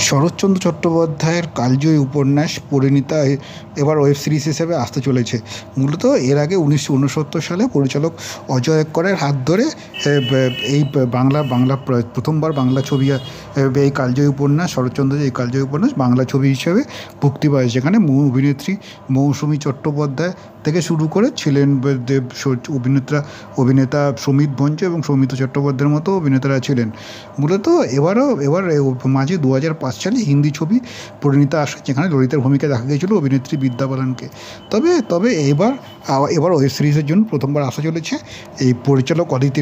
শরৎচন্দ্র চট্টোপাধ্যায়ের কালজয়ী উপন্যাস পরিণীতা এবার ওয়েব সিরিজ হিসেবে আসতে চলেছে। মূলত এর আগে 1969 সালে পরিচালক অজয় একরের হাত ধরে এই বাংলা প্রথমবার বাংলা ছবি এই কালজয়ী উপন্যাস শরৎচন্দ্রের এই কালজয়ী উপন্যাস বাংলা ছবি হিসেবে মুক্তি পায়, যেখানে অভিনেত্রী মৌসুমী চট্টোপাধ্যায় থেকে শুরু করে ছিলেন অভিনেতা সমিত ভঞ্জ এবং সৌমিত্র চট্টোপাধ্যায়ের মতো অভিনেতারা ছিলেন। মূলত এবার মাঝে 2005 সালে হিন্দি ছবি পরিণীতা আসে, যেখানে ললিতার ভূমিকায় দেখা গিয়েছিল অভিনেত্রী বিদ্যা বালানকে। তবে এবার ওয়েব সিরিজের জন্য প্রথমবার আসা চলেছে এই পরিচালক অদিতি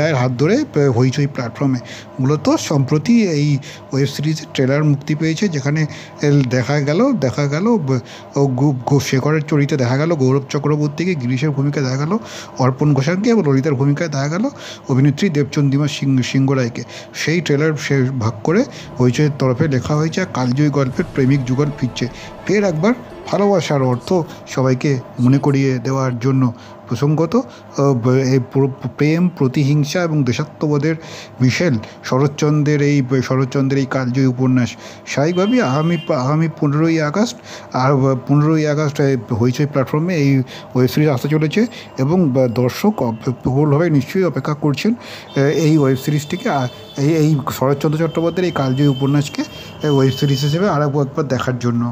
রায়ের হাত ধরে হইচই প্ল্যাটফর্মে। মূলত সম্প্রতি এই ওয়েব সিরিজের ট্রেলার মুক্তি পেয়েছে, যেখানে দেখা গেল শেখরের চরিত্রে দেখা গেল গৌরব চক্রবর্তীকে, গিরিশের ভূমিকায় দেখা গেল অর্পণ ঘোষালকে এবং ললিতার ভূমিকায় দেখা গেল অভিনেত্রী দেবচন্দ্রিমা সিংহ রায়কে। সেই ট্রেলার ভাগ করে হইচইয়ের তরফে লেখা হয়েছে, কালজয়ী গল্পের প্রেমিক যুগল ফিরছে ফের একবার ভালোবাসার অর্থ সবাইকে মনে করিয়ে দেওয়ার জন্য। প্রসঙ্গত এই প্রেম, প্রতিহিংসা এবং দেশাত্মবোধের মিশেল শরৎচন্দ্রের এই কালজয়ী উপন্যাস। স্বাভাবিকভাবেই আগামী 15ই আগস্ট হইচই প্ল্যাটফর্মে এই ওয়েব সিরিজ আসতে চলেছে এবং দর্শক প্রবলভাবে নিশ্চয়ই অপেক্ষা করছেন এই ওয়েব সিরিজটিকে, এই শরৎচন্দ্র চট্টোপাধ্যায়ের এই কালজয়ী উপন্যাসকে ওয়েব সিরিজ হিসেবে আরেকবার দেখার জন্য।